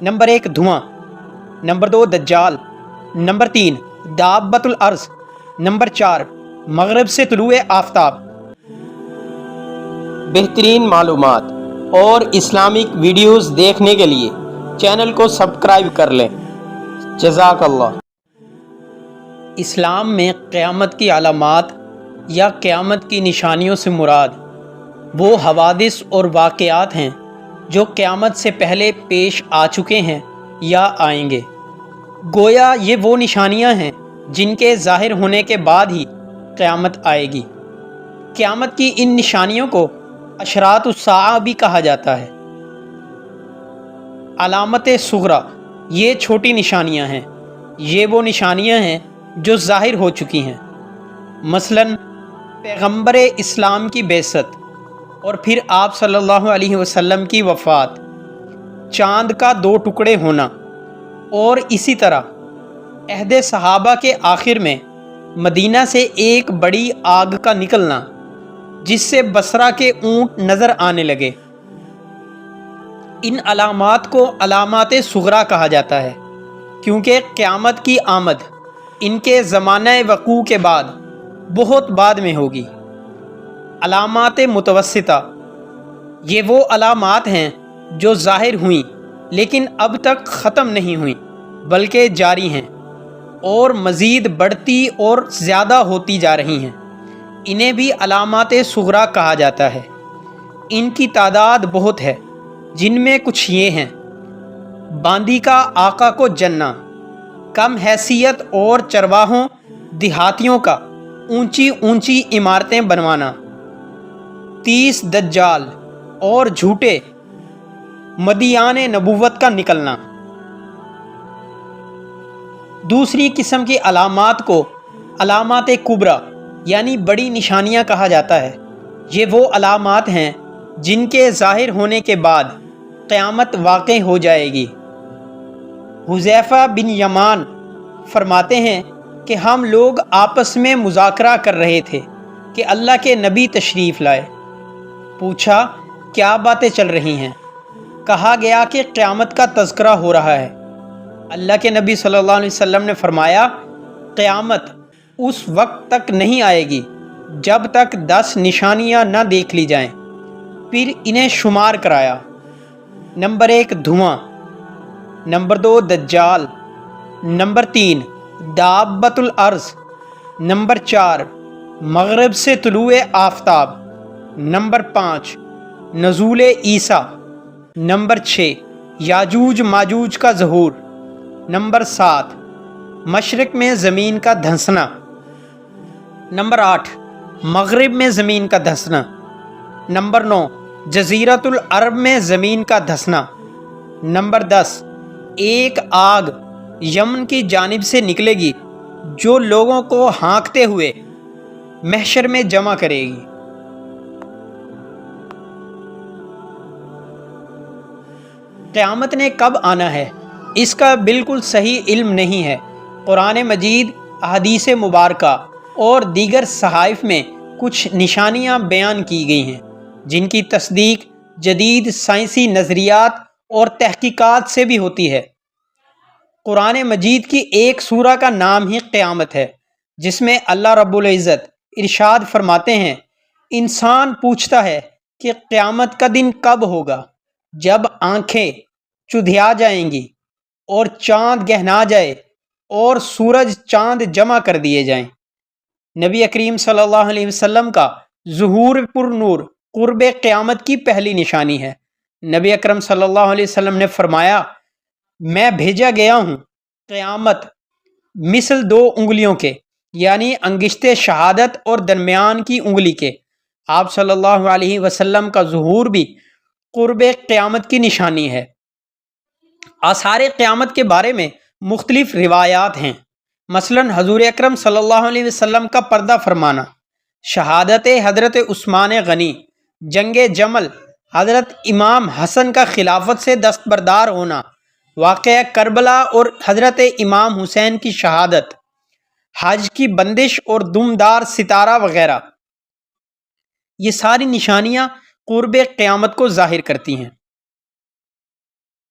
Number 1 دھواں، number 2 دجال، number 3 دابۃ الارض، نمبر 4 مغرب سے طلوع آفتاب۔ بہترین معلومات اور اسلامک ویڈیوز دیکھنے کے لیے چینل کو سبسکرائب کر لیں۔ جزاک اللہ۔ اسلام میں قیامت کی علامات یا قیامت کی نشانیوں سے مراد وہ حوادث اور واقعات ہیں جو قیامت سے پہلے پیش آ چکے ہیں یا آئیں گے۔ گویا یہ وہ نشانیاں ہیں جن کے ظاہر ہونے کے بعد ہی قیامت آئے گی۔ قیامت کی ان نشانیوں کو اشراط الساعہ بھی کہا جاتا ہے۔ علامت صغریٰ یہ چھوٹی نشانیاں ہیں۔ یہ وہ نشانیاں ہیں جو ظاہر ہو چکی ہیں، مثلاً پیغمبر اسلام کی بعثت اور پھر آپ صلی اللہ علیہ وسلم کی وفات، چاند کا 2 ٹکڑے ہونا، اور اسی طرح عہد صحابہ کے آخر میں مدینہ سے ایک بڑی آگ کا نکلنا جس سے بصرہ کے اونٹ نظر آنے لگے۔ ان علامات کو علامات صغریٰ کہا جاتا ہے کیونکہ قیامت کی آمد ان کے زمانہ وقوع کے بعد بہت بعد میں ہوگی۔ علامات متوسطہ یہ وہ علامات ہیں جو ظاہر ہوئیں لیکن اب تک ختم نہیں ہوئیں بلکہ جاری ہیں اور مزید بڑھتی اور زیادہ ہوتی جا رہی ہیں۔ انہیں بھی علامات صغریٰ کہا جاتا ہے۔ ان کی تعداد بہت ہے، جن میں کچھ یہ ہیں: باندی کا آقا کو جننا، کم حیثیت اور چرواہوں دیہاتیوں کا اونچی اونچی عمارتیں بنوانا، 30 دجال اور جھوٹے مدعیان نبوت کا نکلنا۔ دوسری قسم کی علامات کو علامات کبریٰ یعنی بڑی نشانیاں کہا جاتا ہے۔ یہ وہ علامات ہیں جن کے ظاہر ہونے کے بعد قیامت واقع ہو جائے گی۔ حذیفہ بن یمان فرماتے ہیں کہ ہم لوگ آپس میں مذاکرہ کر رہے تھے کہ اللہ کے نبی تشریف لائے۔ پوچھا کیا باتیں چل رہی ہیں؟ کہا گیا کہ قیامت کا تذکرہ ہو رہا ہے۔ اللہ کے نبی صلی اللہ علیہ وسلم نے فرمایا قیامت اس وقت تک نہیں آئے گی جب تک 10 نشانیاں نہ دیکھ لی جائیں۔ پھر انہیں شمار کرایا: نمبر 1 دھواں، نمبر 2 دجال، نمبر 3 دابۃ الارض، نمبر 4 مغرب سے طلوع آفتاب، نمبر 5 نزول عیسیٰ، نمبر 6 یاجوج ماجوج کا ظہور، نمبر 7 مشرق میں زمین کا دھنسنا، نمبر 8 مغرب میں زمین کا دھنسنا، نمبر 9 جزیرۃ العرب میں زمین کا دھنسنا، نمبر 10 ایک آگ یمن کی جانب سے نکلے گی جو لوگوں کو ہانکتے ہوئے محشر میں جمع کرے گی۔ قیامت نے کب آنا ہے اس کا بالکل صحیح علم نہیں ہے۔ قرآن مجید، احادیث مبارکہ اور دیگر صحائف میں کچھ نشانیاں بیان کی گئی ہیں جن کی تصدیق جدید سائنسی نظریات اور تحقیقات سے بھی ہوتی ہے۔ قرآن مجید کی ایک سورہ کا نام ہی قیامت ہے، جس میں اللہ رب العزت ارشاد فرماتے ہیں: انسان پوچھتا ہے کہ قیامت کا دن کب ہوگا، جب آنکھیں چدھیا جائیں گی اور چاند گہنا جائے اور سورج چاند جمع کر دیے جائیں۔ نبی کریم صلی اللہ علیہ وسلم کا ظہور پر نور قرب قیامت کی پہلی نشانی ہے۔ نبی اکرم صلی اللہ علیہ وسلم نے فرمایا میں بھیجا گیا ہوں قیامت مثل 2 انگلیوں کے، یعنی انگشت شہادت اور درمیان کی انگلی کے۔ آپ صلی اللہ علیہ وسلم کا ظہور بھی قرب قیامت کی نشانی ہے۔ آثار قیامت کے بارے میں مختلف روایات ہیں، مثلاً حضور اکرم صلی اللہ علیہ وسلم کا پردہ فرمانا، شہادت حضرت عثمان غنی، جنگ جمل، حضرت امام حسن کا خلافت سے دستبردار ہونا، واقعہ کربلا اور حضرت امام حسین کی شہادت، حج کی بندش اور دمدار ستارہ وغیرہ۔ یہ ساری نشانیاں قرب قیامت کو ظاہر کرتی ہیں۔